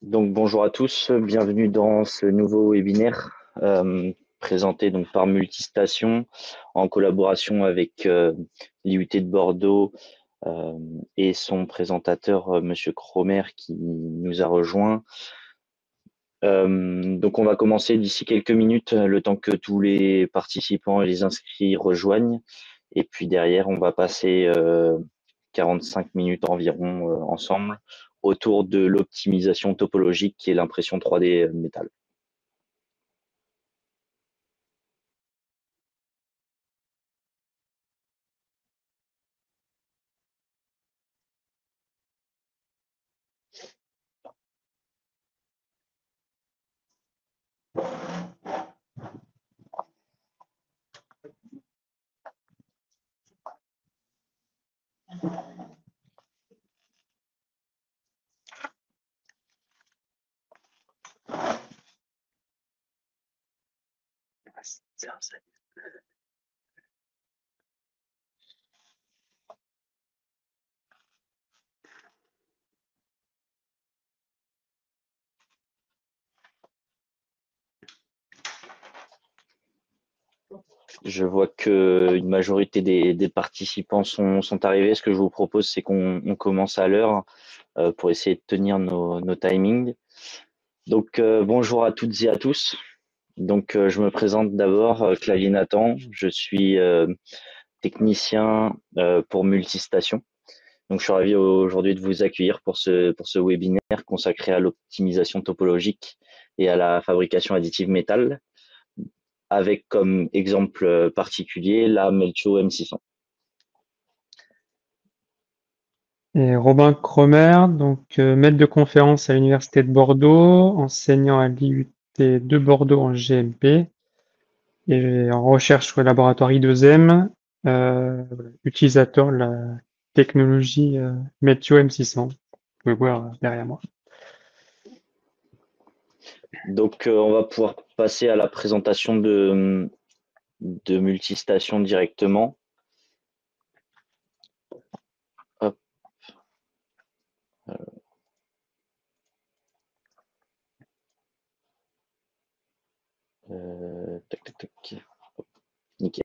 Donc bonjour à tous, bienvenue dans ce nouveau webinaire présenté donc par Multistation en collaboration avec l'IUT de Bordeaux et son présentateur Monsieur Cromer qui nous a rejoint. Donc on va commencer d'ici quelques minutes, le temps que tous les participants et les inscrits rejoignent. Et puis derrière, on va passer 45 minutes environ ensemble autour de l'optimisation topologique qui est l'impression 3D métal. Je vois qu'une majorité des participants sont arrivés. Ce que je vous propose, c'est qu'on commence à l'heure pour essayer de tenir nos timings. Donc bonjour à toutes et à tous. Donc je me présente d'abord, Clavier Nathan. Je suis technicien pour Multistation. Donc je suis ravi aujourd'hui de vous accueillir pour ce webinaire consacré à l'optimisation topologique et à la fabrication additive métal, avec comme exemple particulier la Melcho M600. Et Robin Cromer, donc maître de conférence à l'Université de Bordeaux, enseignant à l'IUT de Bordeaux en GMP et en recherche sur le laboratoire I2M, utilisateur de la technologie Meteo M600. Vous pouvez voir derrière moi. Donc on va pouvoir passer à la présentation de Multistation directement. Hop. Tac, tac, tac. Nickel.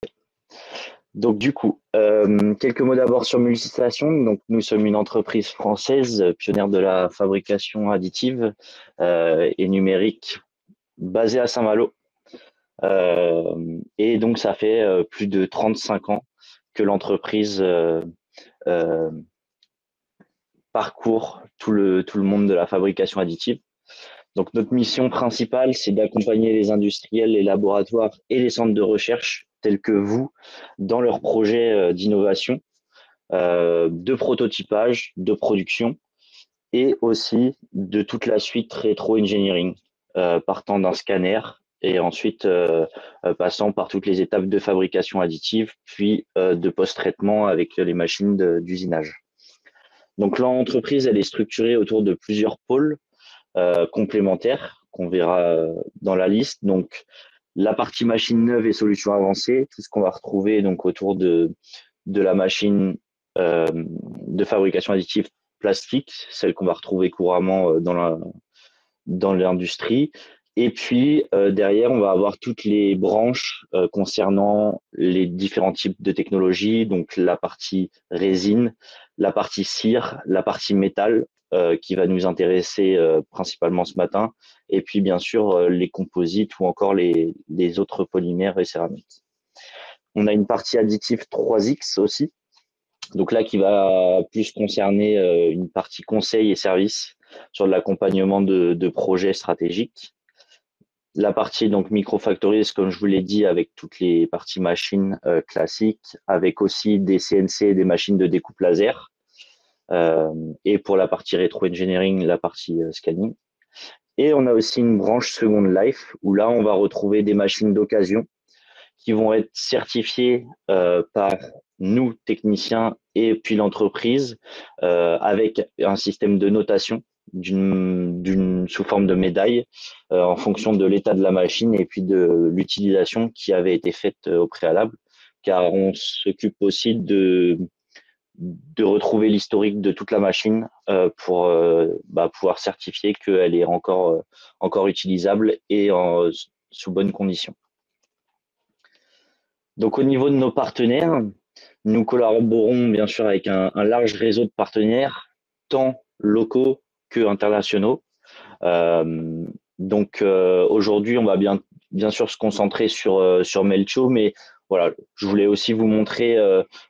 Donc du coup, quelques mots d'abord sur Multistation. Donc nous sommes une entreprise française pionnière de la fabrication additive et numérique basée à Saint-Malo. Et donc ça fait plus de 35 ans que l'entreprise euh, parcourt tout le monde de la fabrication additive. Donc notre mission principale, c'est d'accompagner les industriels, les laboratoires et les centres de recherche tels que vous dans leurs projets d'innovation, de prototypage, de production et aussi de toute la suite rétro-engineering, partant d'un scanner et ensuite passant par toutes les étapes de fabrication additive, puis de post-traitement avec les machines d'usinage. Donc l'entreprise, elle est structurée autour de plusieurs pôles complémentaires qu'on verra dans la liste. Donc, la partie machine neuve et solutions avancées, tout ce qu'on va retrouver donc autour de la machine de fabrication additive plastique, celle qu'on va retrouver couramment dans l'industrie. Et puis derrière, on va avoir toutes les branches concernant les différents types de technologies, donc la partie résine, la partie cire, la partie métal qui va nous intéresser principalement ce matin, et puis bien sûr les composites ou encore les autres polymères et céramiques. On a une partie additive 3X aussi, donc là qui va plus concerner une partie conseil et service sur l'accompagnement de projets stratégiques. La partie donc microfactories, comme je vous l'ai dit, avec toutes les parties machines classiques, avec aussi des CNC et des machines de découpe laser. Et pour la partie rétro-engineering, la partie scanning. Et on a aussi une branche Second Life, où là, on va retrouver des machines d'occasion qui vont être certifiées par nous, techniciens, et puis l'entreprise, avec un système de notation sous forme de médaille en fonction de l'état de la machine et puis de l'utilisation qui avait été faite au préalable, car on s'occupe aussi de retrouver l'historique de toute la machine pour pouvoir certifier qu'elle est encore utilisable et sous bonnes conditions. Donc, au niveau de nos partenaires, nous collaborons bien sûr avec un large réseau de partenaires, tant locaux que internationaux. Aujourd'hui, on va bien sûr se concentrer sur Melcho, mais voilà, je voulais aussi vous montrer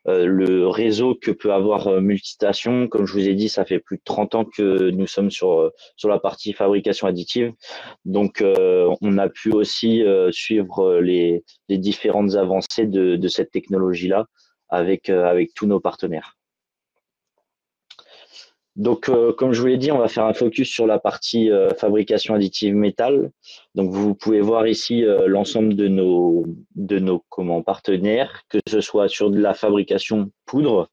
le réseau que peut avoir Multistation. Comme je vous ai dit, ça fait plus de 30 ans que nous sommes sur la partie fabrication additive. Donc, on a pu aussi suivre les différentes avancées de cette technologie-là avec tous nos partenaires. Donc, comme je vous l'ai dit, on va faire un focus sur la partie fabrication additive métal. Donc, vous pouvez voir ici l'ensemble de nos partenaires, que ce soit sur de la fabrication poudre,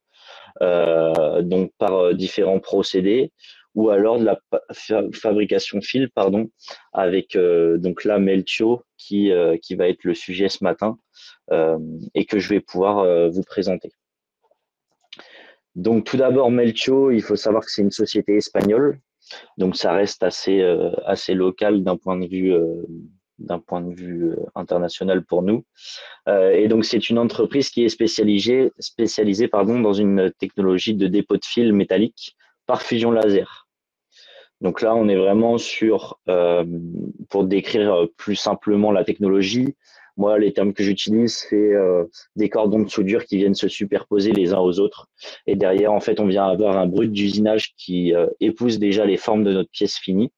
donc par différents procédés, ou alors de la fabrication fil, pardon, avec donc là Melcho qui va être le sujet ce matin et que je vais pouvoir vous présenter. Donc tout d'abord Melcho, il faut savoir que c'est une société espagnole, donc ça reste assez local d'un point de vue international pour nous. Et donc c'est une entreprise qui est spécialisée dans une technologie de dépôt de fil métallique par fusion laser. Donc là, on est vraiment pour décrire plus simplement la technologie, moi, les termes que j'utilise, c'est des cordons de soudure qui viennent se superposer les uns aux autres. Et derrière, en fait, on vient avoir un brut d'usinage qui épouse déjà les formes de notre pièce finie.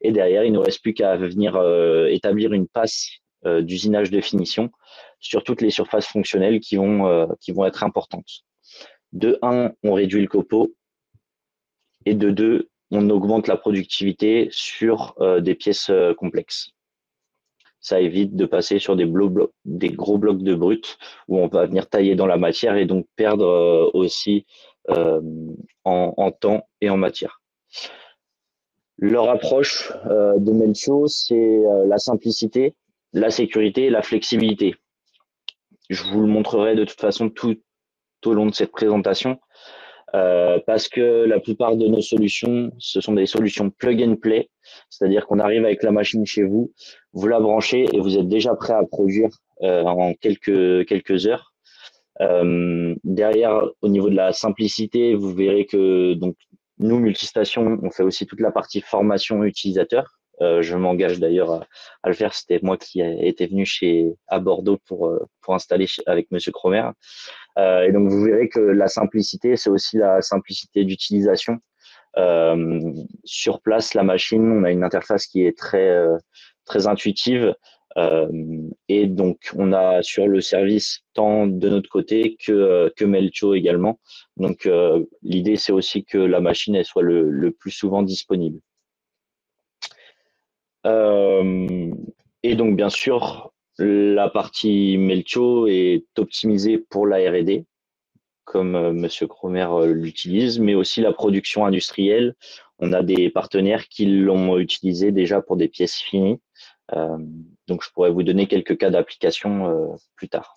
Et derrière, il ne nous reste plus qu'à venir établir une passe d'usinage de finition sur toutes les surfaces fonctionnelles qui vont être importantes. De 1, on réduit le copeau. Et de 2, on augmente la productivité sur des pièces complexes. Ça évite de passer sur des gros blocs de brut où on va venir tailler dans la matière et donc perdre aussi en temps et en matière. Leur approche de Melcho, c'est la simplicité, la sécurité et la flexibilité. Je vous le montrerai de toute façon tout au long de cette présentation. Parce que la plupart de nos solutions, ce sont des solutions plug and play, c'est-à-dire qu'on arrive avec la machine chez vous, vous la branchez et vous êtes déjà prêt à produire en quelques heures. Derrière, au niveau de la simplicité, vous verrez que donc nous, Multistation, on fait aussi toute la partie formation utilisateur. Je m'engage d'ailleurs à le faire. C'était moi qui était venu à Bordeaux pour installer avec Monsieur Cromer. Et donc, vous verrez que la simplicité, c'est aussi la simplicité d'utilisation. Sur place, la machine, on a une interface qui est très intuitive. Et donc, on a sur le service tant de notre côté que Melcho également. Donc, l'idée, c'est aussi que la machine elle soit le plus souvent disponible. Et donc, bien sûr, la partie Melcho est optimisée pour la R&D, comme Monsieur Cromer l'utilise, mais aussi la production industrielle. On a des partenaires qui l'ont utilisé déjà pour des pièces finies. Donc, je pourrais vous donner quelques cas d'application plus tard.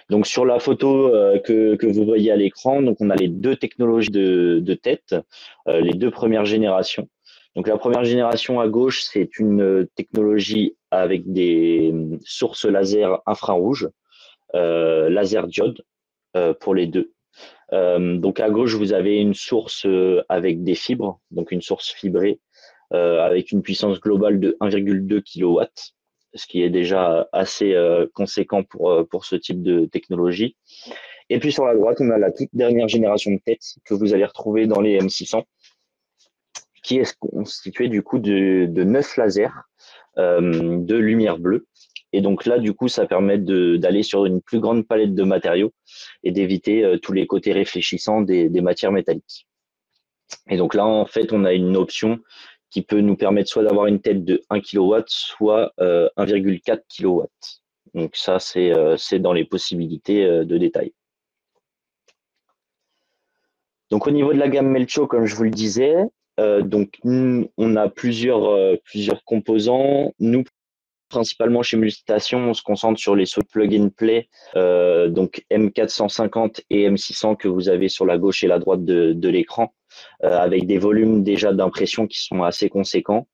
Donc, sur la photo que vous voyez à l'écran, donc on a les deux technologies de tête, les deux premières générations. Donc, la première génération à gauche, c'est une technologie avec des sources laser infrarouges, laser diode pour les deux. Donc, à gauche, vous avez une source avec des fibres, donc une source fibrée, avec une puissance globale de 1,2 kW, ce qui est déjà assez conséquent pour ce type de technologie. Et puis sur la droite, on a la toute dernière génération de tête que vous allez retrouver dans les M600, qui est constituée du coup de 9 lasers de lumière bleue. Et donc là, du coup, ça permet d'aller sur une plus grande palette de matériaux et d'éviter tous les côtés réfléchissants des matières métalliques. Et donc là, en fait, on a une option qui peut nous permettre soit d'avoir une tête de 1 kW, soit 1,4 kW. Donc ça, c'est dans les possibilités de détail. Donc au niveau de la gamme Melcho, comme je vous le disais, donc on a plusieurs composants. Nous, principalement chez Multitation, on se concentre sur les sauts plug and play, donc M450 et M600 que vous avez sur la gauche et la droite de l'écran, avec des volumes déjà d'impression qui sont assez conséquents.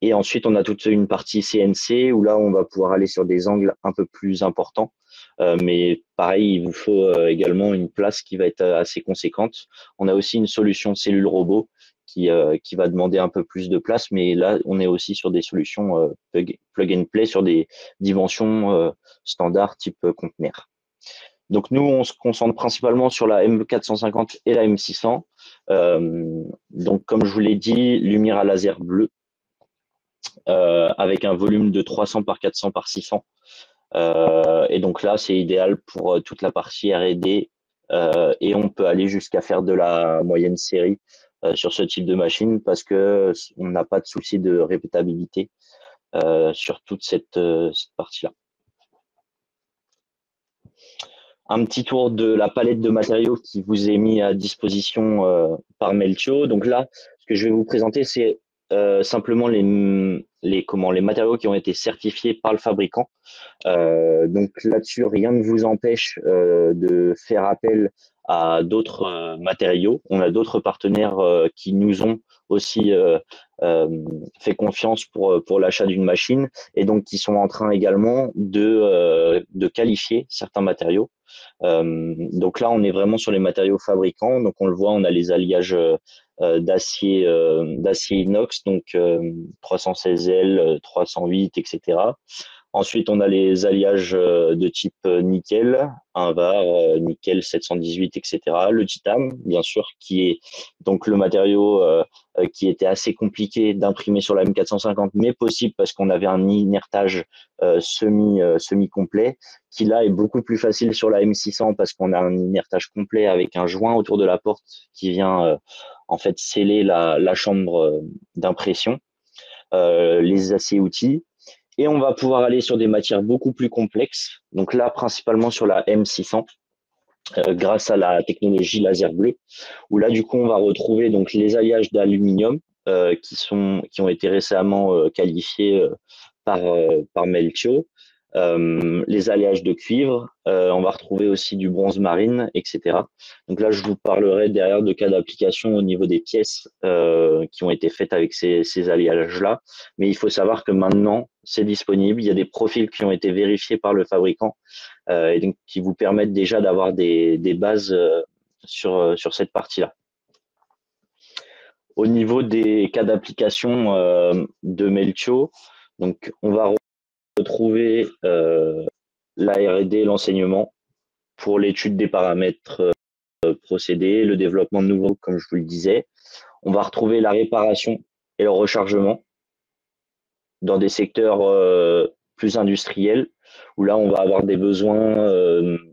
Et ensuite, on a toute une partie CNC où là, on va pouvoir aller sur des angles un peu plus importants. Mais pareil, il vous faut également une place qui va être assez conséquente. On a aussi une solution cellule robot qui va demander un peu plus de place, mais là, on est aussi sur des solutions plug and play sur des dimensions standards type conteneur. Donc nous, on se concentre principalement sur la M450 et la M600. Donc comme je vous l'ai dit, lumière à laser bleu avec un volume de 300 par 400 par 600. Et donc là, c'est idéal pour toute la partie R&D et on peut aller jusqu'à faire de la moyenne série sur ce type de machine parce que on n'a pas de souci de répétabilité sur toute cette partie-là. Un petit tour de la palette de matériaux qui vous est mis à disposition par Meltio. Donc là, ce que je vais vous présenter, c'est simplement les matériaux qui ont été certifiés par le fabricant. Donc là-dessus, rien ne vous empêche de faire appel à d'autres matériaux. On a d'autres partenaires qui nous ont aussi fait confiance pour l'achat d'une machine et donc qui sont en train également de qualifier certains matériaux. Donc là, on est vraiment sur les matériaux fabricants. Donc on le voit, on a les alliages d'acier inox, donc 316L, 308, etc. Ensuite, on a les alliages de type nickel, un var, nickel 718, etc. Le titane, bien sûr, qui est donc le matériau qui était assez compliqué d'imprimer sur la M450, mais possible parce qu'on avait un inertage semi-complet, qui là est beaucoup plus facile sur la M600 parce qu'on a un inertage complet avec un joint autour de la porte qui vient en fait sceller la chambre d'impression. Les aciers outils. Et on va pouvoir aller sur des matières beaucoup plus complexes. Donc là, principalement sur la M600, grâce à la technologie laser bleu, où là, du coup, on va retrouver donc les alliages d'aluminium qui ont été récemment qualifiés par Meltio, les alliages de cuivre, on va retrouver aussi du bronze marine, etc. Donc là, je vous parlerai derrière de cas d'application au niveau des pièces qui ont été faites avec ces alliages-là. Mais il faut savoir que maintenant, c'est disponible. Il y a des profils qui ont été vérifiés par le fabricant et donc qui vous permettent déjà d'avoir des bases sur cette partie-là. Au niveau des cas d'application de Meltio, donc on va retrouver la R&D, l'enseignement pour l'étude des paramètres procédés, le développement de nouveaux, comme je vous le disais. On va retrouver la réparation et le rechargement dans des secteurs plus industriels, où là, on va avoir des besoins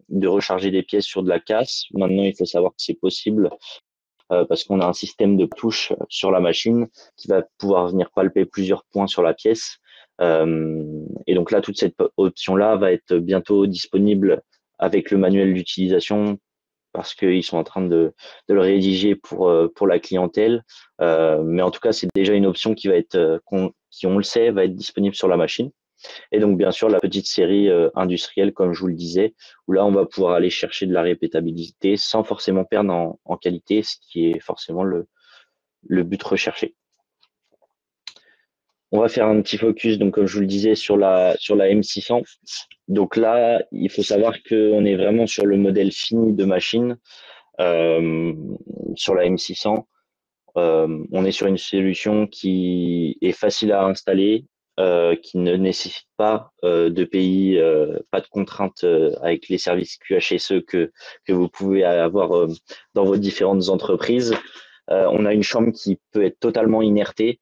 de recharger des pièces sur de la casse. Maintenant, il faut savoir que c'est possible parce qu'on a un système de touche sur la machine qui va pouvoir venir palper plusieurs points sur la pièce. Et donc là, toute cette option-là va être bientôt disponible avec le manuel d'utilisation parce qu'ils sont en train de le rédiger pour la clientèle. Mais en tout cas, c'est déjà une option qui va être, qui on le sait, va être disponible sur la machine. Et donc, bien sûr, la petite série industrielle, comme je vous le disais, où là, on va pouvoir aller chercher de la répétabilité sans forcément perdre en qualité, ce qui est forcément le but recherché. On va faire un petit focus, donc comme je vous le disais, sur la M600. Donc là, il faut savoir qu'on est vraiment sur le modèle fini de machine. Sur la M600, on est sur une solution qui est facile à installer, qui ne nécessite pas de pays, pas de contraintes avec les services QHSE que vous pouvez avoir dans vos différentes entreprises. On a une chambre qui peut être totalement inertée,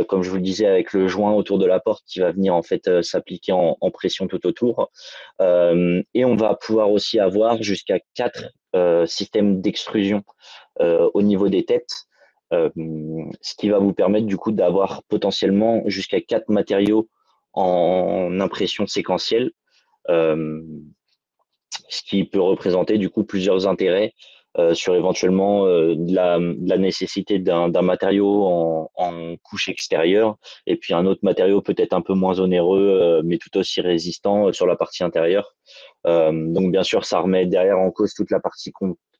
comme je vous le disais, avec le joint autour de la porte qui va venir en fait s'appliquer en pression tout autour. Et on va pouvoir aussi avoir jusqu'à 4 systèmes d'extrusion au niveau des têtes, ce qui va vous permettre du coup d'avoir potentiellement jusqu'à 4 matériaux en impression séquentielle, ce qui peut représenter du coup plusieurs intérêts sur éventuellement de la nécessité d'un matériau en couche extérieure et puis un autre matériau peut-être un peu moins onéreux, mais tout aussi résistant sur la partie intérieure. Donc bien sûr, ça remet derrière en cause toute la partie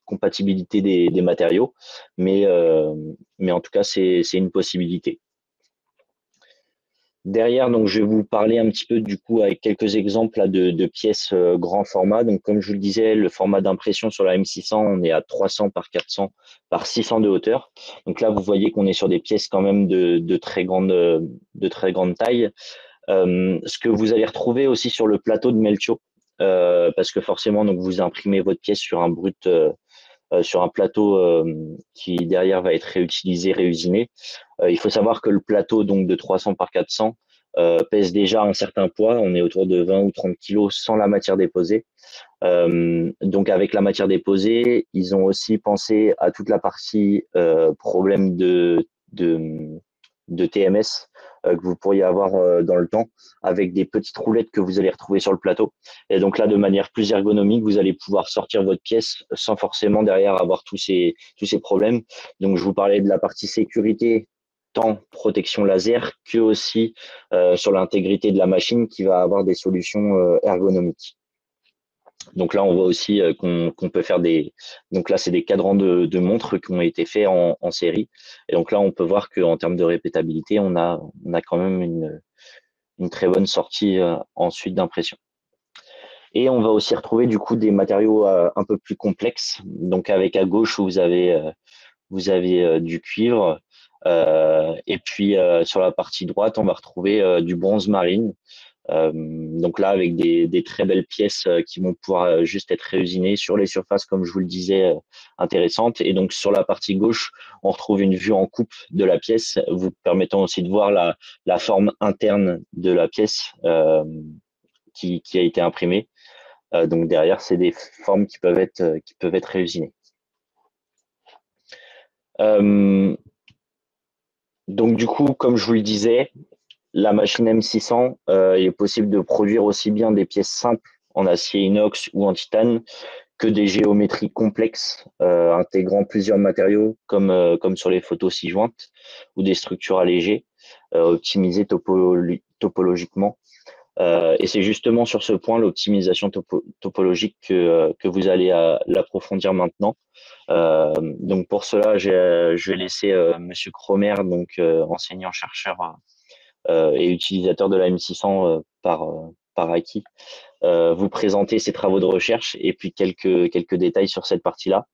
compatibilité des matériaux, mais en tout cas, c'est une possibilité. Derrière, donc, je vais vous parler un petit peu du coup avec quelques exemples là, de pièces grand format. Donc, comme je vous le disais, le format d'impression sur la M600, on est à 300 par 400 par 600 de hauteur. Donc là, vous voyez qu'on est sur des pièces quand même de très grande taille. Ce que vous allez retrouver aussi sur le plateau de Meltio, parce que forcément, donc, vous imprimez votre pièce sur un brut, sur un plateau qui derrière va être réutilisé, réusiné. Il faut savoir que le plateau donc de 300 par 400 pèse déjà un certain poids. On est autour de 20 ou 30 kilos sans la matière déposée. Donc avec la matière déposée, ils ont aussi pensé à toute la partie problème de TMS que vous pourriez avoir dans le temps, avec des petites roulettes que vous allez retrouver sur le plateau. Et donc là, de manière plus ergonomique, vous allez pouvoir sortir votre pièce sans forcément derrière avoir tous ces problèmes. Donc je vous parlais de la partie sécurité, tant protection laser que aussi sur l'intégrité de la machine qui va avoir des solutions ergonomiques. Donc là, on voit aussi qu'on peut faire des. Donc là, c'est des cadrans de montres qui ont été faits en série. Et donc là, on peut voir qu'en termes de répétabilité, on a quand même une très bonne sortie ensuite d'impression. Et on va aussi retrouver du coup des matériaux un peu plus complexes. Donc avec à gauche, vous avez du cuivre. Et puis sur la partie droite, on va retrouver du bronze marine. Donc là, avec des très belles pièces qui vont pouvoir juste être réusinées sur les surfaces, comme je vous le disais, intéressantes. Et donc sur la partie gauche, on retrouve une vue en coupe de la pièce, vous permettant aussi de voir la forme interne de la pièce qui a été imprimée. Donc derrière, c'est des formes qui peuvent être réusinées. Donc du coup, comme je vous le disais, la machine M600, il est possible de produire aussi bien des pièces simples en acier inox ou en titane que des géométries complexes intégrant plusieurs matériaux comme sur les photos ci-jointes ou des structures allégées, optimisées topologiquement. Et c'est justement sur ce point, l'optimisation topologique, que vous allez l'approfondir maintenant. Donc pour cela, je vais laisser Monsieur Cromer, donc enseignant-chercheur et utilisateur de la M600 par acquis, vous présenter ses travaux de recherche et puis quelques détails sur cette partie-là.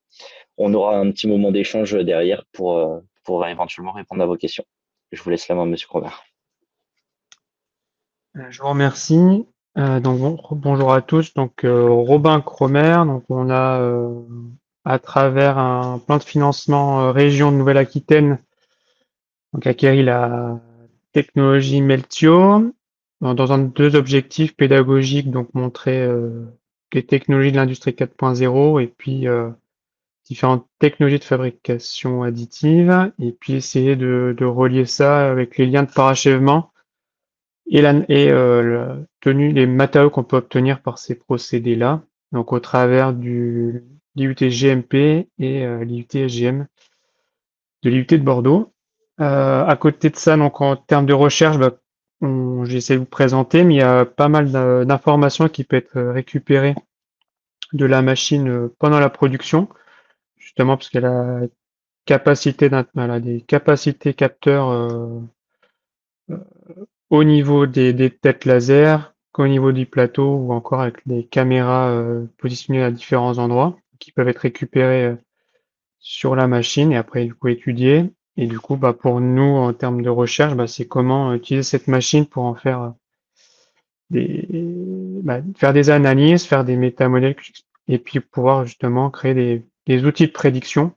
On aura un petit moment d'échange derrière pour éventuellement répondre à vos questions. Je vous laisse la main, Monsieur Cromer. Je vous remercie. Bonjour à tous. Donc, Robin Cromer. Donc, on a, à travers un plan de financement région de Nouvelle-Aquitaine, donc acquéri la technologie Meltio dans deux objectifs pédagogiques, donc montrer les technologies de l'industrie 4.0 et puis différentes technologies de fabrication additive, et puis essayer de relier ça avec les liens de parachèvement et les matériaux qu'on peut obtenir par ces procédés-là, donc au travers du l'IUT GMP et l'IUT SGM de l'IUT de Bordeaux. À côté de ça, donc en termes de recherche, j'essaie de vous présenter, mais il y a pas mal d'informations qui peuvent être récupérées de la machine pendant la production, justement parce qu'elle a elle a des capacités capteurs au niveau des têtes laser, qu'au niveau du plateau ou encore avec des caméras positionnées à différents endroits qui peuvent être récupérées sur la machine et après du coup étudiées. Et du coup, pour nous, en termes de recherche, c'est comment utiliser cette machine pour en faire des, faire des analyses, faire des métamodèles et puis pouvoir justement créer des outils de prédiction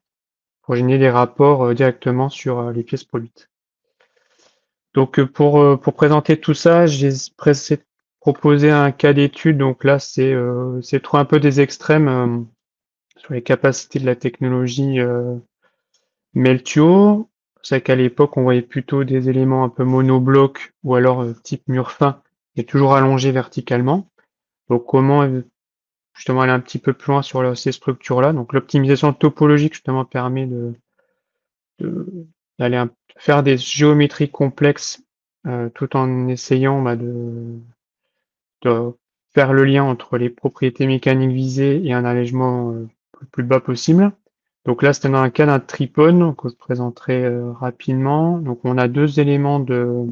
pour générer des rapports directement sur les pièces produites. Donc pour présenter tout ça, j'ai proposé un cas d'étude. Donc là, c'est trouver un peu des extrêmes sur les capacités de la technologie Meltio. C'est qu'à l'époque, on voyait plutôt des éléments un peu monoblocs ou alors type mur fin et toujours allongé verticalement. Donc comment justement aller un petit peu plus loin sur ces structures-là. Donc l'optimisation topologique justement permet d'aller faire des géométries complexes tout en essayant de faire le lien entre les propriétés mécaniques visées et un allègement le plus bas possible. Donc là, c'est dans le cas d'un tripone que je présenterai rapidement. Donc on a deux éléments de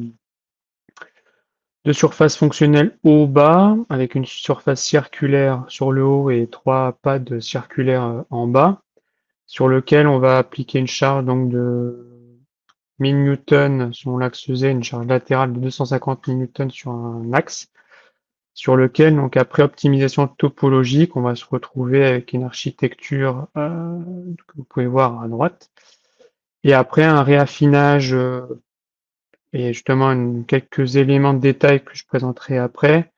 surface fonctionnelle haut-bas, avec une surface circulaire sur le haut et trois pads circulaires en bas, sur lequel on va appliquer une charge donc de 1000 newtons sur l'axe Z, une charge latérale de 250 newtons sur un axe, sur lequel, donc après optimisation topologique, on va se retrouver avec une architecture que vous pouvez voir à droite, et après un réaffinage et justement quelques éléments de détail que je présenterai après,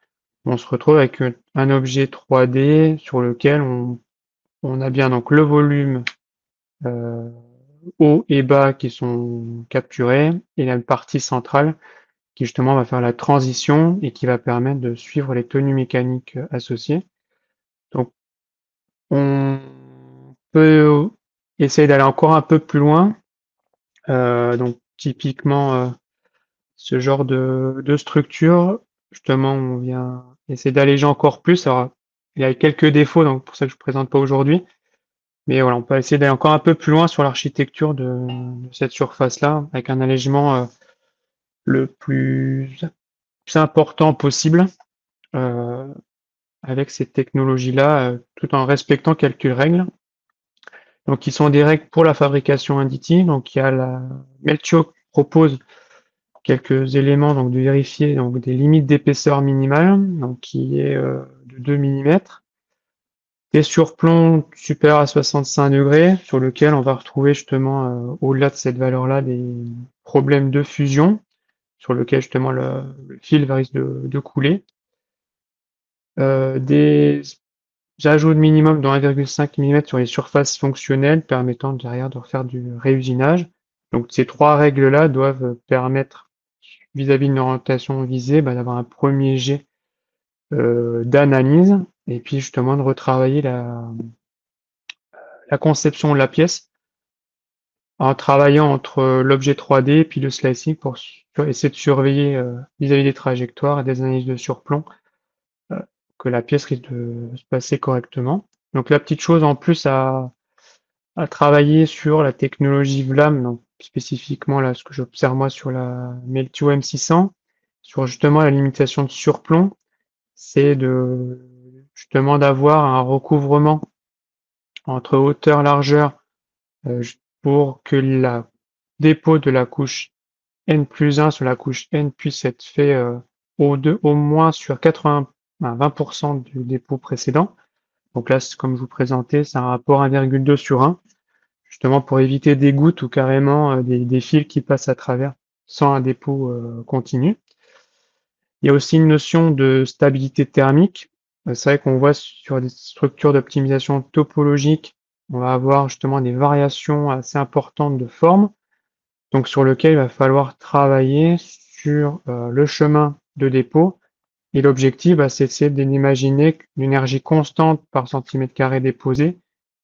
on se retrouve avec un objet 3D sur lequel on a bien donc le volume haut et bas qui sont capturés et la partie centrale qui justement va faire la transition et qui va permettre de suivre les tenues mécaniques associées. Donc on peut essayer d'aller encore un peu plus loin. Donc typiquement ce genre de structure, justement, on vient essayer d'alléger encore plus. Alors, il y a quelques défauts, donc pour ça que je ne présente pas aujourd'hui. Mais voilà, on peut essayer d'aller encore un peu plus loin sur l'architecture de cette surface-là, avec un allègement le plus important possible, euh, avec ces technologies-là, tout en respectant quelques règles. Donc, qui sont des règles pour la fabrication additive. Donc, il y a la Meltio propose quelques éléments donc de vérifier donc des limites d'épaisseur minimale, donc qui est de 2 mm, des surplombs supérieurs à 65 degrés, sur lequel on va retrouver justement au-delà de cette valeur-là des problèmes de fusion, sur lequel justement le fil risque de couler. Des ajouts de minimum de 1,5 mm sur les surfaces fonctionnelles permettant derrière de refaire du réusinage. Donc ces trois règles-là doivent permettre vis-à-vis d'une orientation visée, d'avoir un premier jet d'analyse et puis justement de retravailler la conception de la pièce en travaillant entre l'objet 3D et puis le slicing pour essayer de surveiller vis-à-vis des trajectoires et des analyses de surplomb que la pièce risque de se passer correctement. Donc la petite chose en plus à travailler sur la technologie VLAM, donc spécifiquement là ce que j'observe moi sur la Meltio M600, sur justement la limitation de surplomb, c'est de justement d'avoir un recouvrement entre hauteur-largeur pour que la dépôt de la couche N+1 sur la couche N puisse être fait au moins sur 20% du dépôt précédent. Donc là, comme je vous présentais, c'est un rapport 1,2 sur 1, justement pour éviter des gouttes ou carrément des fils qui passent à travers sans un dépôt continu. Il y a aussi une notion de stabilité thermique. C'est vrai qu'on voit sur des structures d'optimisation topologique, on va avoir justement des variations assez importantes de forme, donc sur lequel il va falloir travailler sur le chemin de dépôt. Et l'objectif, c'est d'essayer d'imaginer une énergie constante par centimètre carré déposé,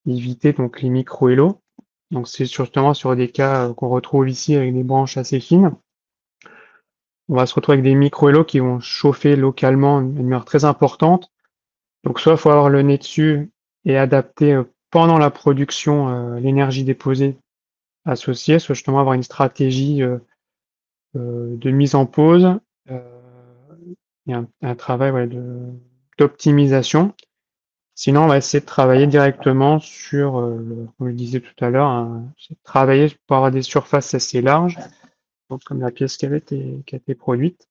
éviter donc les micro-élos. Donc c'est justement sur des cas qu'on retrouve ici avec des branches assez fines. On va se retrouver avec des micro-élos qui vont chauffer localement de manière très importante. Donc soit il faut avoir le nez dessus et adapter pendant la production l'énergie déposée associée, soit justement avoir une stratégie de mise en pause et un travail d'optimisation. Sinon, on va essayer de travailler directement sur, comme je le disais tout à l'heure, travailler pour avoir des surfaces assez larges, donc comme la pièce qui a été produite,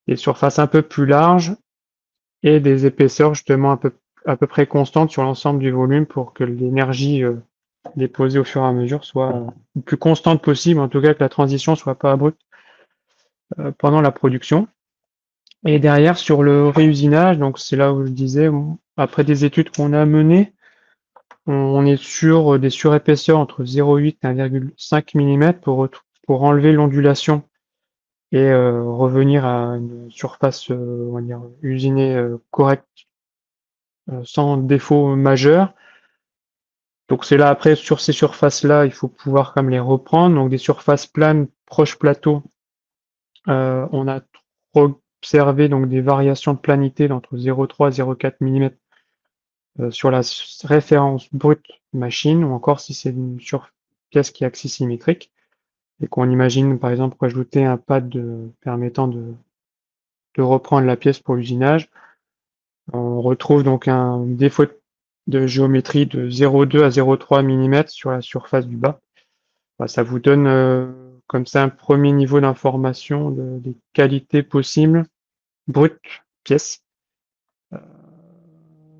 des surfaces un peu plus larges et des épaisseurs justement à peu près constantes sur l'ensemble du volume pour que l'énergie déposée au fur et à mesure soit le plus constante possible, en tout cas que la transition soit pas abrupte pendant la production. Et derrière, sur le réusinage, donc c'est là où je disais, après des études qu'on a menées, on est sur des surépaisseurs entre 0,8 et 1,5 mm pour enlever l'ondulation et revenir à une surface on va dire, usinée correcte sans défaut majeur. Donc c'est là après sur ces surfaces-là, il faut pouvoir comme les reprendre. Donc des surfaces planes proches plateau, on a observé donc des variations de planité d'entre 0,3 et 0,4 mm sur la référence brute machine, ou encore si c'est une pièce qui est axis symétrique et qu'on imagine par exemple rajouter un pad permettant de reprendre la pièce pour l'usinage. On retrouve donc un défaut de géométrie de 0,2 à 0,3 mm sur la surface du bas. Bah, ça vous donne comme ça un premier niveau d'information des qualités possibles brutes pièce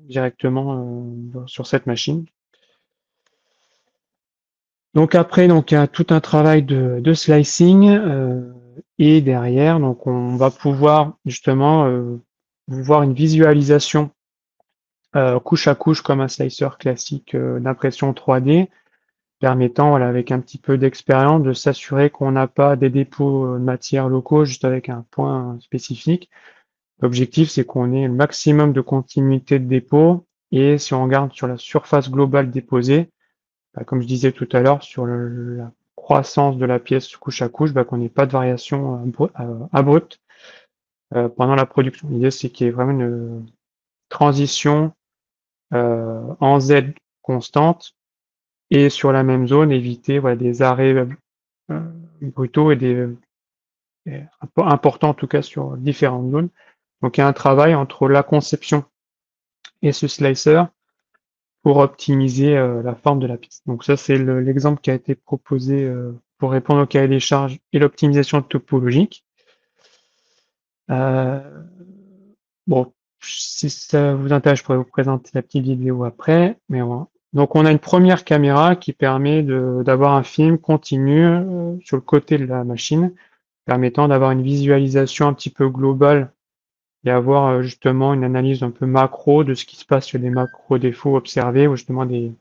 directement sur cette machine. Donc après, donc il y a tout un travail de slicing et derrière, donc on va pouvoir justement voir une visualisation couche à couche comme un slicer classique d'impression 3D, permettant, voilà, avec un petit peu d'expérience, de s'assurer qu'on n'a pas des dépôts de matière locaux juste avec un point spécifique. L'objectif, c'est qu'on ait le maximum de continuité de dépôt et si on regarde sur la surface globale déposée, bah, comme je disais tout à l'heure, sur la croissance de la pièce couche à couche, bah, qu'on n'ait pas de variation abrupte pendant la production. L'idée, c'est qu'il y ait vraiment une transition en Z constante et sur la même zone, éviter, voilà, des arrêts brutaux et des importants en tout cas sur différentes zones. Donc il y a un travail entre la conception et ce slicer pour optimiser la forme de la pièce. Donc ça, c'est l'exemple qui a été proposé pour répondre au cahier des charges et l'optimisation topologique. Bon, si ça vous intéresse, je pourrais vous présenter la petite vidéo après. Mais voilà. Donc on a une première caméra qui permet d'avoir un film continu sur le côté de la machine, permettant d'avoir une visualisation un petit peu globale et avoir justement une analyse un peu macro de ce qui se passe sur des macro défauts observés ou justement des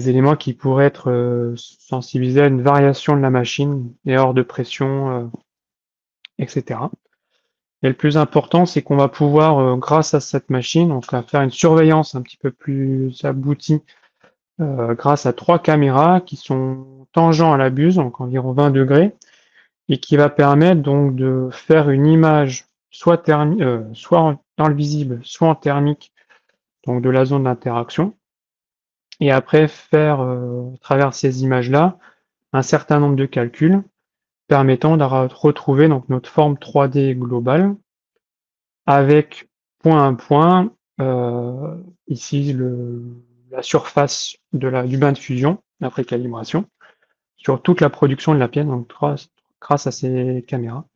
éléments qui pourraient être sensibilisés à une variation de la machine, des hors de pression, etc. Et le plus important, c'est qu'on va pouvoir, grâce à cette machine, donc faire une surveillance un petit peu plus aboutie grâce à 3 caméras qui sont tangents à la buse, donc environ 20 degrés, et qui va permettre donc de faire une image soit dans le visible, soit en thermique, donc de la zone d'interaction, et après faire à travers ces images-là un certain nombre de calculs permettant de retrouver donc notre forme 3D globale avec point à point ici la surface du bain de fusion après calibration sur toute la production de la pièce, donc grâce à ces caméras.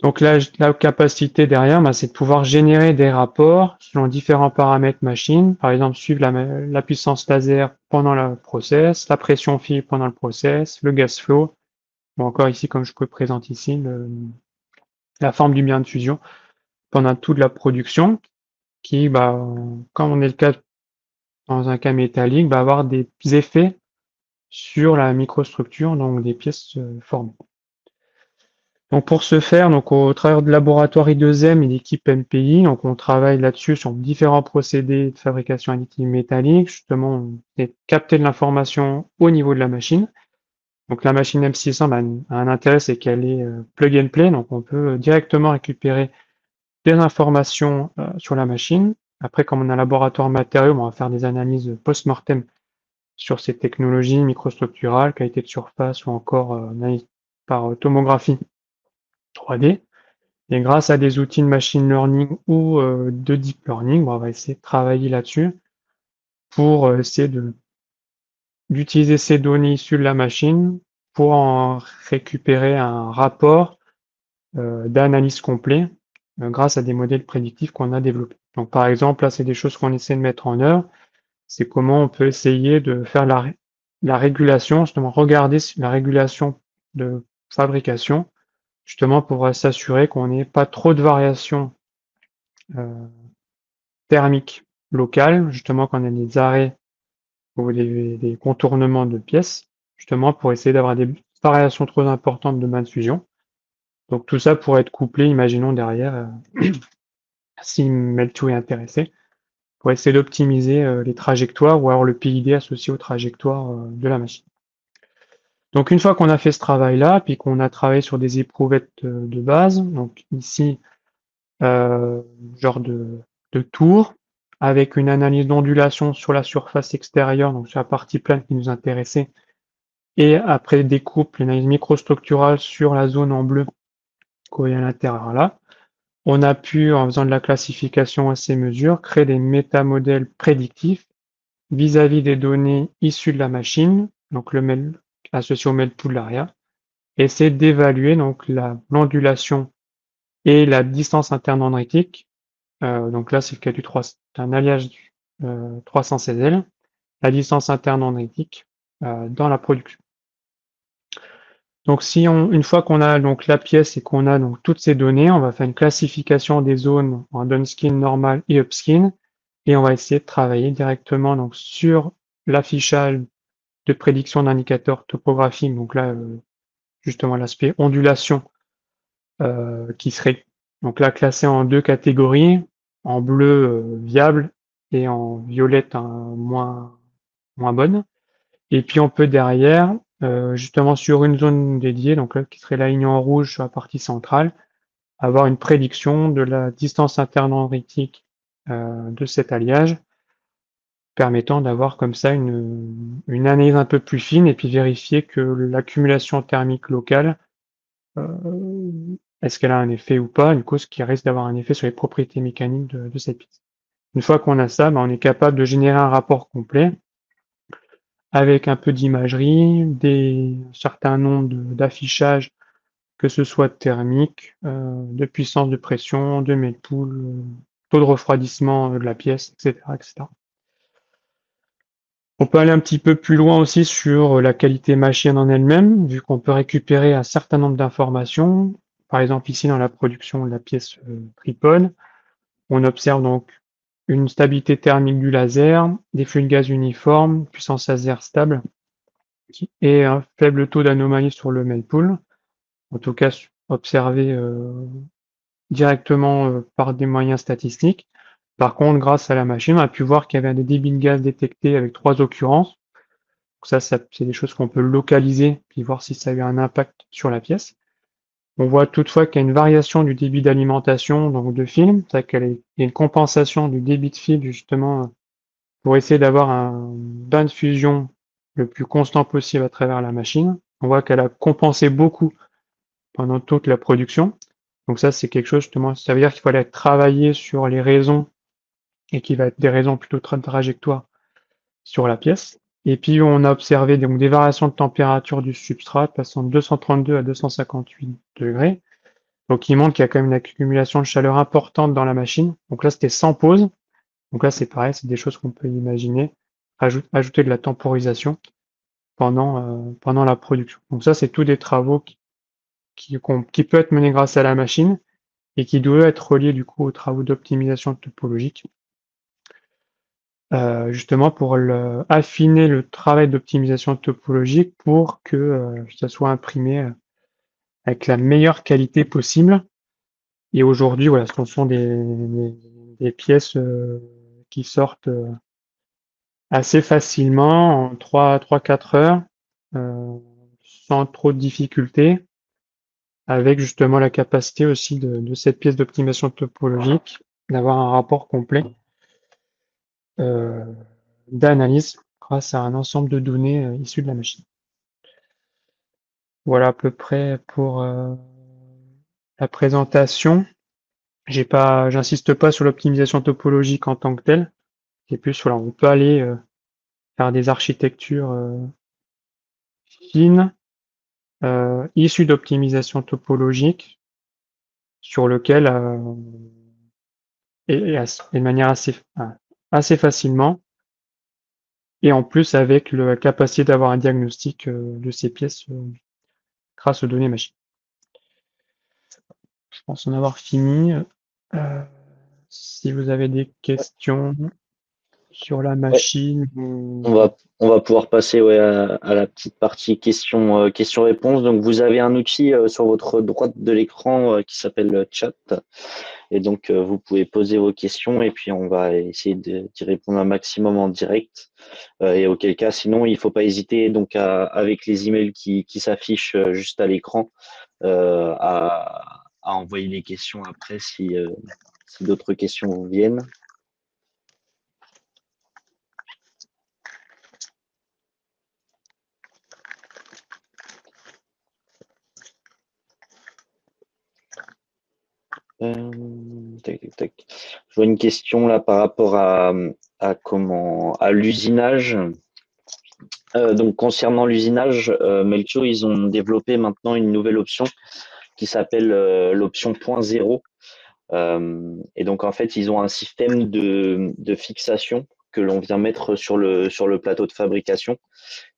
Donc là, la capacité derrière, bah, c'est de pouvoir générer des rapports selon différents paramètres machine, par exemple suivre la puissance laser pendant le process, la pression fibre pendant le process, le gas flow, ou encore ici, comme je peux présenter ici, la forme du bain de fusion pendant toute la production, qui, bah, comme on est le cas dans un cas métallique, va avoir des effets sur la microstructure, donc des pièces formées. Donc pour ce faire, donc au travers de laboratoire I2M et l'équipe MPI, donc on travaille là-dessus sur différents procédés de fabrication additive métallique, justement, et capter de l'information au niveau de la machine. Donc la machine M600 a un intérêt, c'est qu'elle est plug and play, donc on peut directement récupérer des informations sur la machine. Après, comme on a un laboratoire matériaux, on va faire des analyses post-mortem sur ces technologies microstructurales, qualité de surface ou encore analyse par tomographie 3D. Et grâce à des outils de machine learning ou de deep learning, on va essayer de travailler là-dessus pour essayer d'utiliser ces données issues de la machine pour en récupérer un rapport d'analyse complet grâce à des modèles prédictifs qu'on a développés. Donc par exemple, là, c'est des choses qu'on essaie de mettre en œuvre. C'est comment on peut essayer de faire la régulation, justement regarder la régulation de fabrication, justement pour s'assurer qu'on n'ait pas trop de variations thermiques locales, justement quand on a des arrêts ou des contournements de pièces, justement pour essayer d'avoir des variations trop importantes de bain de fusion. Donc tout ça pourrait être couplé, imaginons derrière, si Mel2 est intéressé, pour essayer d'optimiser les trajectoires ou alors le PID associé aux trajectoires de la machine. Donc une fois qu'on a fait ce travail-là, puis qu'on a travaillé sur des éprouvettes de base, donc ici, genre de tour, avec une analyse d'ondulation sur la surface extérieure, donc sur la partie plane qui nous intéressait, et après découpe, l'analyse microstructurale sur la zone en bleu qu'on voit à l'intérieur là. On a pu, en faisant de la classification à ces mesures, créer des métamodèles prédictifs vis-à-vis des données issues de la machine, donc le MEL associé au MEL-pool l'ARIA, et essayer d'évaluer donc l'ondulation et la distance interne dendritique. Donc là, c'est le cas du 3, un alliage 316L, la distance interne dendritique dans la production. Donc une fois qu'on a donc la pièce et qu'on a donc toutes ces données, on va faire une classification des zones en downskin, normal et upskin, et on va essayer de travailler directement donc sur l'affichage de prédiction d'indicateurs topographiques. Donc là, justement l'aspect ondulation qui serait donc là classé en deux catégories, en bleu viable et en violette moins bonne. Et puis on peut derrière, justement sur une zone dédiée, donc là qui serait la ligne en rouge sur la partie centrale, avoir une prédiction de la distance interne dendritique de cet alliage, permettant d'avoir comme ça une analyse un peu plus fine et puis vérifier que l'accumulation thermique locale, est-ce qu'elle a un effet ou pas, du coup ce qui risque d'avoir un effet sur les propriétés mécaniques de cette pièce. Une fois qu'on a ça, on est capable de générer un rapport complet avec un peu d'imagerie, un certain nombre d'affichages, que ce soit thermique, de puissance de pression, de Melpool, taux de refroidissement de la pièce, etc., etc. On peut aller un petit peu plus loin aussi sur la qualité machine en elle-même, vu qu'on peut récupérer un certain nombre d'informations. Par exemple, ici dans la production de la pièce tripode, on observe donc une stabilité thermique du laser, des flux de gaz uniformes, puissance laser stable, et un faible taux d'anomalie sur le Melpool, en tout cas observé directement par des moyens statistiques. Par contre, grâce à la machine, on a pu voir qu'il y avait des débits de gaz détectés avec 3 occurrences. Donc ça c'est des choses qu'on peut localiser, puis voir si ça a eu un impact sur la pièce. On voit toutefois qu'il y a une variation du débit d'alimentation, donc de film, c'est-à-dire qu'il y a une compensation du débit de fil justement pour essayer d'avoir un bain de fusion le plus constant possible à travers la machine. On voit qu'elle a compensé beaucoup pendant toute la production. Donc ça, c'est quelque chose justement, ça veut dire qu'il faut aller travailler sur les raisons et qui va être des raisons plutôt de trajectoire sur la pièce. Et puis on a observé donc des variations de température du substrat passant de 232 à 258 degrés. Donc il montre qu'il y a quand même une accumulation de chaleur importante dans la machine. Donc là, c'était sans pause. Donc là, c'est pareil, c'est des choses qu'on peut imaginer. Ajouter de la temporisation pendant la production. Donc ça, c'est tous des travaux qui peuvent être menés grâce à la machine et qui doivent être reliés du coup aux travaux d'optimisation topologique. Justement pour affiner le travail d'optimisation topologique pour que ça soit imprimé avec la meilleure qualité possible. Et aujourd'hui, voilà, ce sont des pièces qui sortent assez facilement en 3-4 heures, sans trop de difficultés, avec justement la capacité aussi de cette pièce d'optimisation topologique d'avoir un rapport complet d'analyse grâce à un ensemble de données issues de la machine. Voilà à peu près pour la présentation. J'insiste pas sur l'optimisation topologique en tant que telle. C'est plus, voilà, on peut aller faire des architectures fines, issues d'optimisation topologique, sur lequel et de manière assez facilement, et en plus avec la capacité d'avoir un diagnostic de ces pièces grâce aux données machines. Je pense en avoir fini. Si vous avez des questions. sur la Ouais, machine on va pouvoir passer à la petite partie questions-réponses. Donc, vous avez un outil sur votre droite de l'écran qui s'appelle Chat. Et donc, vous pouvez poser vos questions et puis on va essayer d'y répondre un maximum en direct. Et auquel cas, sinon, il ne faut pas hésiter donc avec les emails qui s'affichent juste à l'écran à envoyer les questions après si d'autres questions viennent. Tac, tac, tac. Je vois une question là par rapport à l'usinage. Donc concernant l'usinage, Melcho, ils ont développé maintenant une nouvelle option qui s'appelle l'option point zéro. Et donc en fait, ils ont un système de fixation que l'on vient mettre sur le plateau de fabrication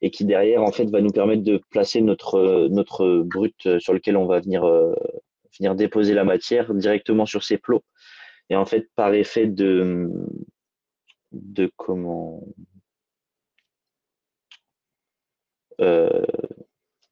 et qui derrière en fait va nous permettre de placer notre brut sur lequel on va venir déposer la matière directement sur ces plots. Et en fait, par effet de comment euh,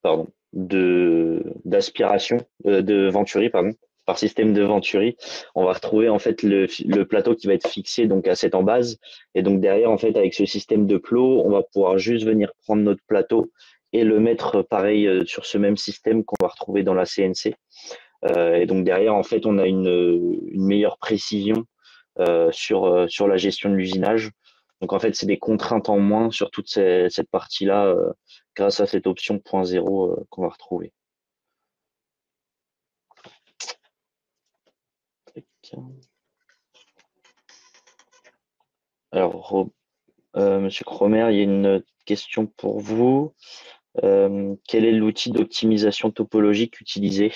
pardon, d'aspiration, de Venturi, pardon, par système de Venturi, on va retrouver en fait le plateau qui va être fixé donc à cette en base. Et donc derrière, en fait, avec ce système de plot, on va pouvoir juste venir prendre notre plateau et le mettre pareil sur ce même système qu'on va retrouver dans la CNC. Et donc derrière, en fait, on a une meilleure précision sur la gestion de l'usinage. Donc en fait, c'est des contraintes en moins sur toute cette partie-là grâce à cette option point zéro qu'on va retrouver. Alors, Monsieur Cromer, il y a une question pour vous. Quel est l'outil d'optimisation topologique utilisé?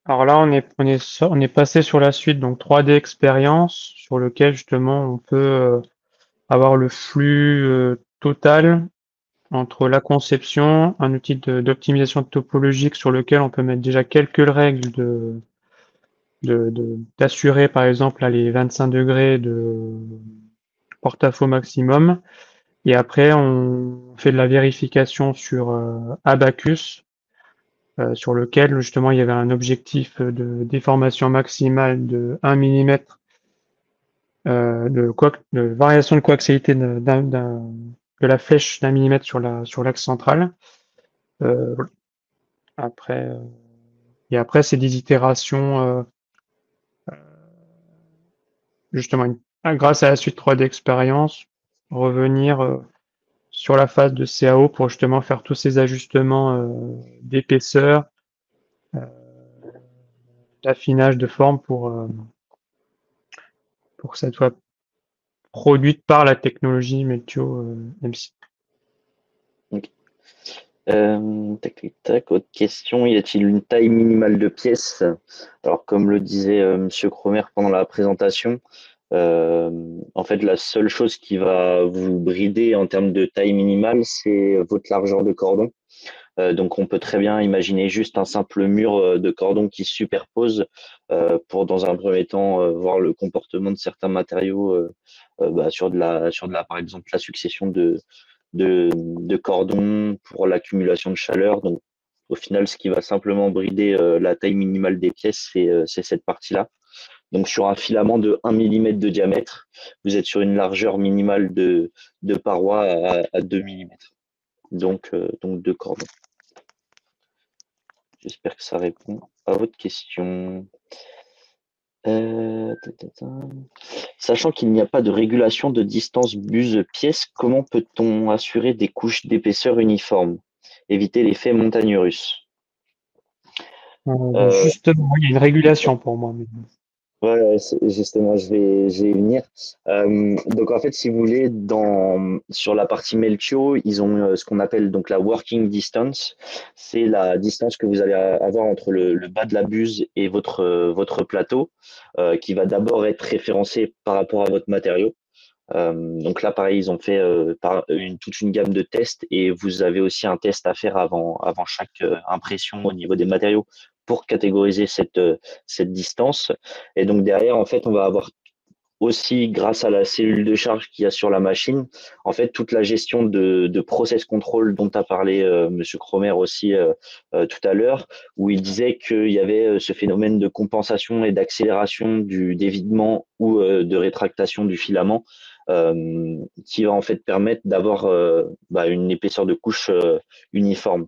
Alors là, on est passé sur la suite, donc 3D Experience, sur lequel justement on peut avoir le flux total entre la conception, un outil d'optimisation topologique sur lequel on peut mettre déjà quelques règles d'assurer par exemple là, les 25 degrés de porte-à-faux maximum. Et après, on fait de la vérification sur Abacus, sur lequel justement il y avait un objectif de déformation maximale de 1 millimètre de variation de coaxialité de la flèche d'un millimètre sur l'axe central. Voilà. Après, et après, c'est des itérations, justement, grâce à la suite 3D expérience, revenir sur la phase de CAO pour justement faire tous ces ajustements d'épaisseur, d'affinage de forme pour que ça soit produite par la technologie Meltio MC. Okay. Tac, tac, tac. Autre question, y a-t-il une taille minimale de pièce? Alors, comme le disait Monsieur Cromer pendant la présentation, en fait, la seule chose qui va vous brider en termes de taille minimale, c'est votre largeur de cordon. Donc, on peut très bien imaginer juste un simple mur de cordon qui se superpose pour, dans un premier temps, voir le comportement de certains matériaux par exemple, la succession de cordons pour l'accumulation de chaleur. Donc, au final, ce qui va simplement brider la taille minimale des pièces, c'est cette partie-là. Donc, sur un filament de 1 mm de diamètre, vous êtes sur une largeur minimale de paroi à 2 mm. Donc, de cordons. J'espère que ça répond à votre question. Sachant qu'il n'y a pas de régulation de distance buse-pièce, comment peut-on assurer des couches d'épaisseur uniformes? Éviter l'effet montagne russe. Euh, Justement, il y a une régulation pour moi. Ouais, justement, je vais y venir. Donc en fait, si vous voulez, sur la partie Meltio, ils ont ce qu'on appelle donc la working distance. C'est la distance que vous allez avoir entre le bas de la buse et votre plateau, qui va d'abord être référencé par rapport à votre matériau. Donc là, pareil, ils ont fait toute une gamme de tests et vous avez aussi un test à faire avant chaque impression au niveau des matériaux pour catégoriser cette distance. Et donc derrière, en fait, on va avoir aussi grâce à la cellule de charge qu'il y a sur la machine, en fait, toute la gestion de process control dont a parlé Monsieur Cromer aussi tout à l'heure, où il disait qu'il y avait ce phénomène de compensation et d'accélération du dévidement ou de rétractation du filament, qui va en fait permettre d'avoir une épaisseur de couche uniforme.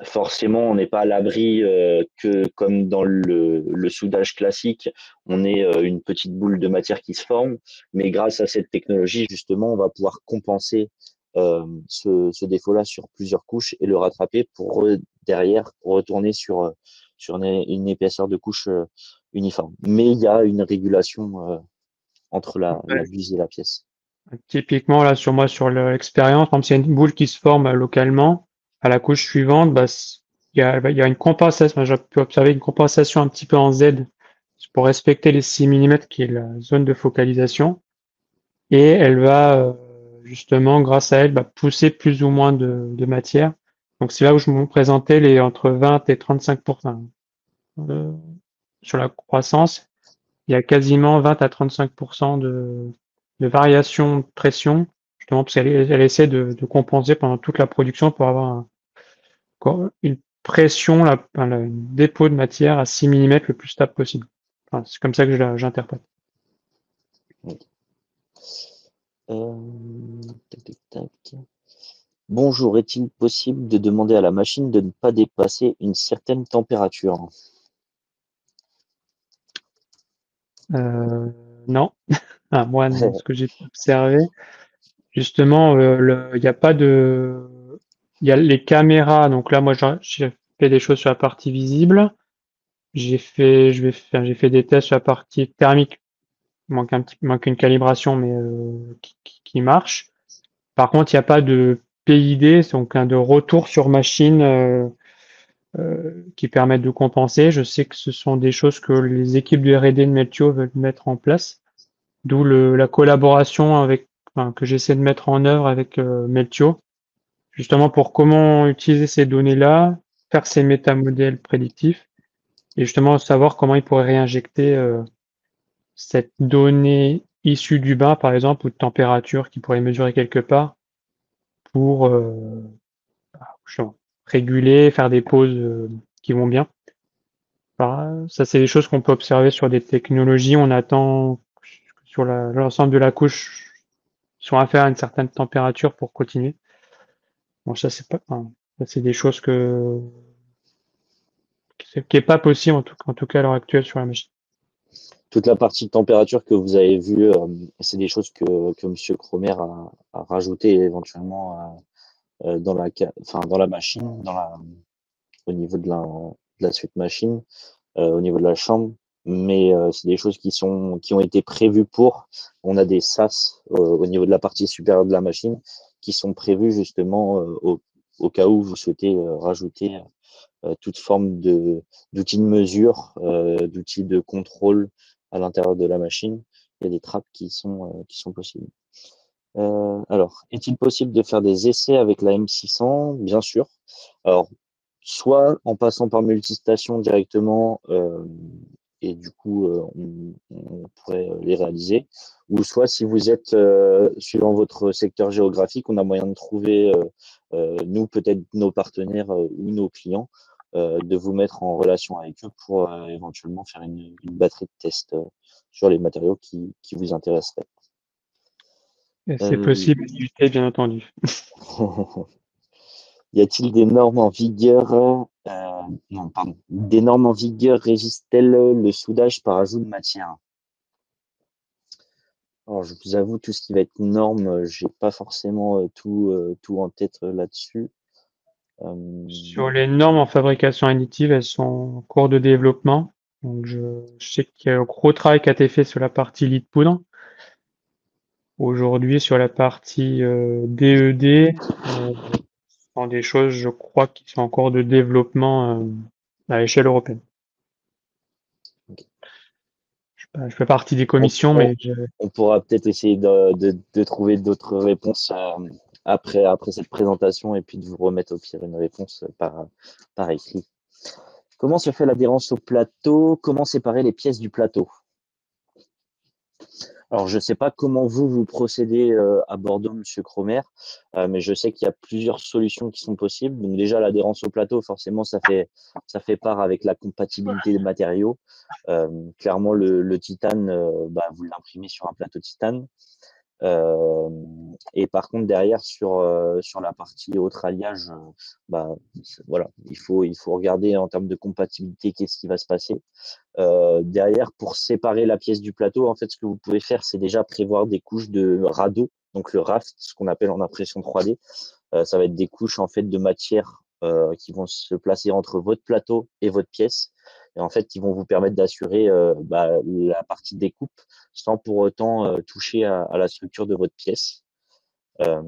Forcément, on n'est pas à l'abri que, comme dans le soudage classique, on ait une petite boule de matière qui se forme, mais grâce à cette technologie, justement, on va pouvoir compenser ce défaut-là sur plusieurs couches et le rattraper pour derrière retourner sur une épaisseur de couche uniforme. Mais il y a une régulation entre la Ouais. buse et la pièce. Typiquement, là, sur moi, sur l'expérience, par exemple, s'il y a une boule qui se forme localement, à la couche suivante, il y a une compensation. J'ai pu observer une compensation un petit peu en Z pour respecter les 6 millimètres qui est la zone de focalisation. Et elle va, justement, grâce à elle, pousser plus ou moins de matière. Donc, c'est là où je me présentais les entre 20 et 35% sur la croissance. Il y a quasiment 20 à 35% de variation de pression, justement parce qu'elle essaie de compenser pendant toute la production pour avoir une pression, un dépôt de matière à 6 millimètres le plus stable possible. Enfin, c'est comme ça que j'interprète. Tac, tac, tac. Bonjour, est-il possible de demander à la machine de ne pas dépasser une certaine température? Non, moi, ce que j'ai observé, justement, il n'y a pas de, il y a les caméras. Donc là, moi, j'ai fait des choses sur la partie visible. J'ai fait des tests sur la partie thermique. Il manque une calibration, mais qui marche. Par contre, il n'y a pas de PID, donc de retour sur machine qui permettent de compenser. Je sais que ce sont des choses que les équipes de R&D de Meltio veulent mettre en place, d'où la collaboration que j'essaie de mettre en œuvre avec Meltio, justement pour comment utiliser ces données-là, faire ces métamodèles prédictifs et justement savoir comment ils pourraient réinjecter cette donnée issue du bain, par exemple, ou de température qu'ils pourraient mesurer quelque part pour réguler, faire des pauses qui vont bien. Ça, c'est des choses qu'on peut observer sur des technologies. On attend que sur l'ensemble de la couche soit inférieur à une certaine température pour continuer. Bon, ça, ça, c'est des choses qui est pas possible, en tout cas à l'heure actuelle sur la machine. Toute la partie de température que vous avez vue, c'est des choses que Monsieur Cromer a rajouté éventuellement dans la machine, au niveau de la suite machine, au niveau de la chambre. Mais c'est des choses qui ont été prévues pour. On a des SAS au niveau de la partie supérieure de la machine qui sont prévus justement au cas où vous souhaitez rajouter toute forme d'outils de mesure, d'outils de contrôle à l'intérieur de la machine. Il y a des trappes qui sont possibles. Alors, est-il possible de faire des essais avec la M600? Bien sûr. Alors, soit en passant par multistation directement, et du coup, on pourrait les réaliser, ou soit si vous êtes, suivant votre secteur géographique, on a moyen de trouver, nous, peut-être nos partenaires ou nos clients, de vous mettre en relation avec eux pour éventuellement faire une batterie de test sur les matériaux qui vous intéresseraient. Et c'est Euh, possible d'éviter, bien entendu. Y a-t-il des normes en vigueur non, pardon. Des normes en vigueur régissent-elles le soudage par ajout de matière? Alors, je vous avoue, tout ce qui va être norme, j'ai pas forcément tout en tête là-dessus. Sur les normes en fabrication additive, elles sont en cours de développement. Donc, je sais qu'il y a un gros travail qui a été fait sur la partie lit de poudre. Aujourd'hui, sur la partie DED, ce sont des choses, je crois, qui sont en cours de développement à l'échelle européenne. Je fais partie des on, commissions, on- mais on pourra peut-être essayer de trouver d'autres réponses après cette présentation et puis de vous remettre au pire une réponse par écrit. Comment se fait l'adhérence au plateau? Comment séparer les pièces du plateau? Alors, je ne sais pas comment vous procédez à Bordeaux, Monsieur Cromer, mais je sais qu'il y a plusieurs solutions qui sont possibles. Donc déjà, l'adhérence au plateau, forcément, ça fait part avec la compatibilité des matériaux. Clairement, le titane, vous l'imprimez sur un plateau titane. Euh, et par contre, derrière, sur la partie autre alliage, voilà, il faut regarder en termes de compatibilité qu'est-ce qui va se passer. Derrière, pour séparer la pièce du plateau, en fait, ce que vous pouvez faire, c'est déjà prévoir des couches de radeau, donc le raft, ce qu'on appelle en impression 3D. Ça va être des couches en fait de matière qui vont se placer entre votre plateau et votre pièce, et en fait, qui vont vous permettre d'assurer la partie découpe sans pour autant toucher à la structure de votre pièce. Euh,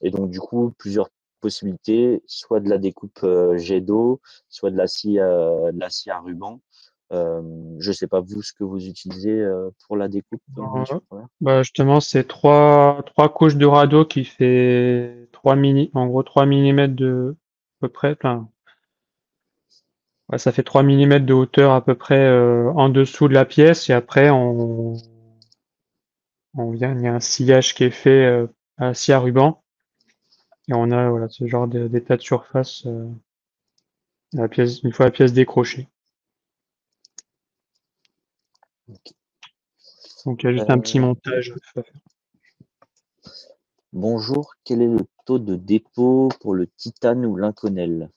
et donc, du coup, plusieurs possibilités, soit de la découpe jet d'eau, soit de l'acier à ruban. Je ne sais pas vous ce que vous utilisez pour la découpe, monsieur Euh, Pronard. Justement, c'est trois couches de radeau qui fait en gros 3 millimètres de, à peu près, enfin, ouais, ça fait 3 millimètres de hauteur à peu près en dessous de la pièce, et après, il y a un sillage qui est fait à scie à ruban, et on a voilà, ce genre d'état de surface une fois la pièce décrochée. Ok. Donc il y a juste un petit montage. Bonjour, quel est le taux de dépôt pour le titane ou l'inconel?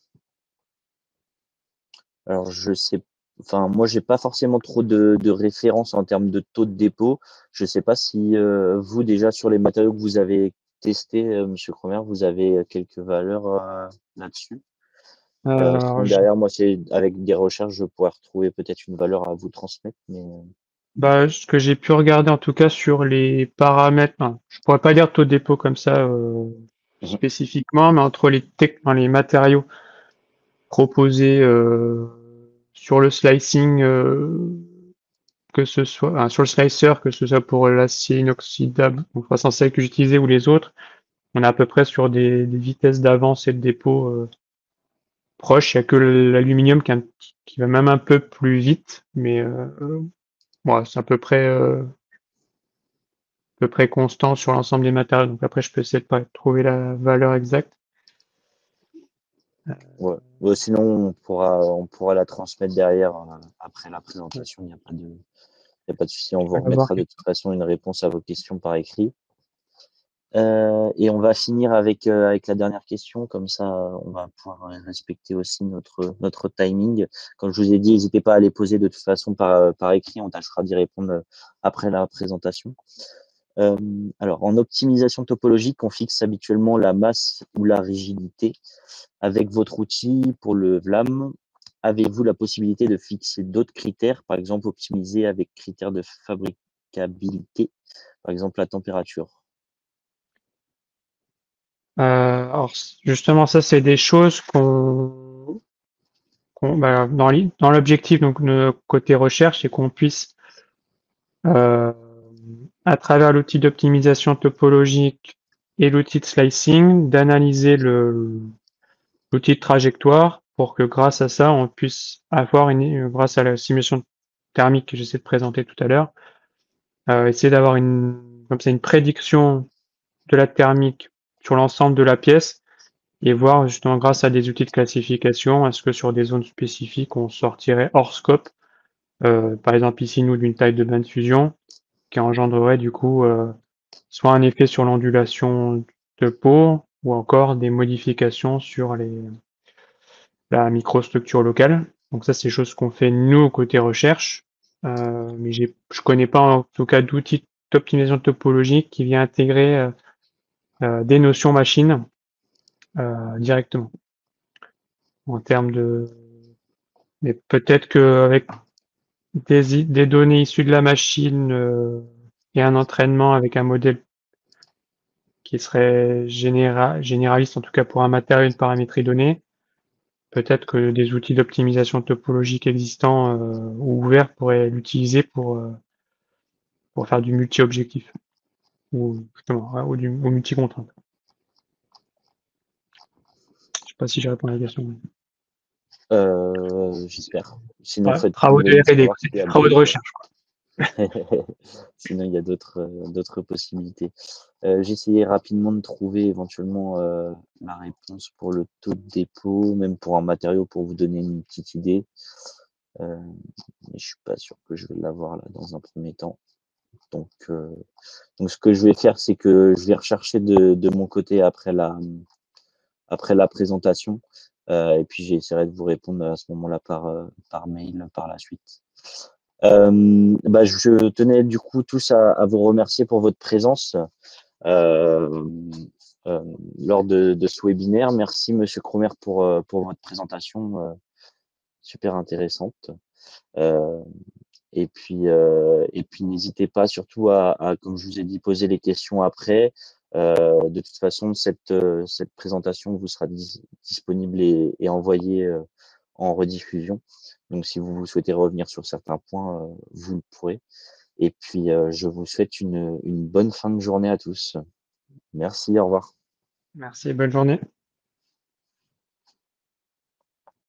Alors, je sais, enfin, moi, j'ai pas forcément trop de références en termes de taux de dépôt. Je sais pas si vous, déjà, sur les matériaux que vous avez testés, Monsieur Cromer, vous avez quelques valeurs là-dessus. Alors, Sinon, derrière, moi, c'est avec des recherches, je pourrais retrouver peut-être une valeur à vous transmettre, mais ce que j'ai pu regarder en tout cas sur les paramètres, enfin, je pourrais pas dire taux de dépôt comme ça Mhm. spécifiquement, mais entre les matériaux proposés sur le slicing, que ce soit sur le slicer, que ce soit pour l'acier inoxydable, donc 305 que j'utilisais ou les autres, on est à peu près sur des vitesses d'avance et de dépôt proches. Il y a que l'aluminium qui va même un peu plus vite, mais ouais, c'est à peu près constant sur l'ensemble des matériaux. Donc après, je peux essayer de pas trouver la valeur exacte. Ouais. Ouais, sinon, on pourra la transmettre derrière après la présentation. Il n'y a pas de souci. On vous Je vais avoir remettra de toute façon une réponse à vos questions par écrit. Et on va finir avec la dernière question, comme ça on va pouvoir respecter aussi notre timing. Comme je vous ai dit, n'hésitez pas à les poser de toute façon par écrit, on tâchera d'y répondre après la présentation. Euh, alors, en optimisation topologique, on fixe habituellement la masse ou la rigidité. Avec votre outil pour le VLAM, avez-vous la possibilité de fixer d'autres critères, par exemple optimiser avec critères de fabricabilité, par exemple la température? Alors justement, ça c'est des choses dans l'objectif, donc le côté recherche, c'est qu'on puisse euh, à travers l'outil d'optimisation topologique et l'outil de slicing, d'analyser l'outil de trajectoire pour que grâce à ça, on puisse avoir grâce à la simulation thermique que j'essaie de présenter tout à l'heure, essayer d'avoir comme ça, une prédiction de la thermique sur l'ensemble de la pièce et voir justement grâce à des outils de classification, est-ce que sur des zones spécifiques, on sortirait hors scope, par exemple ici nous d'une taille de bain de fusion, qui engendrerait du coup soit un effet sur l'ondulation de peau ou encore des modifications sur la microstructure locale. Donc ça, c'est des choses qu'on fait nous côté recherche, mais je connais pas en tout cas d'outils d'optimisation topologique qui vient intégrer des notions machines directement en termes de. Mais peut-être qu'avec des données issues de la machine et un entraînement avec un modèle qui serait généraliste, en tout cas pour un matériau et une paramétrie donnée, peut-être que des outils d'optimisation topologique existants ou ouverts pourraient l'utiliser pour faire du multi-objectif ou justement ou multi-contrainte. Je sais pas si j'ai répondu à la question. J'espère. Sinon, Ouais, faites-moi travaux de une de R&D, savoir c'est s'il y des a travaux de d'autres. recherche. Sinon, il y a d'autres possibilités. J'essayais rapidement de trouver éventuellement la réponse pour le taux de dépôt, même pour un matériau, pour vous donner une petite idée. Mais je suis pas sûr que je vais l'avoir là dans un premier temps. Donc, ce que je vais faire, c'est que je vais rechercher de mon côté après la présentation. Et puis j'essaierai de vous répondre à ce moment-là par mail par la suite. Je tenais du coup tous à vous remercier pour votre présence euh, lors de ce webinaire. Merci Monsieur Cromer pour votre présentation super intéressante. Euh, et puis n'hésitez pas surtout comme je vous ai dit, poser les questions après. De toute façon, cette présentation vous sera disponible et envoyée en rediffusion. Donc, si vous souhaitez revenir sur certains points, vous le pourrez. Et puis, je vous souhaite une bonne fin de journée à tous. Merci, au revoir. Merci, bonne journée.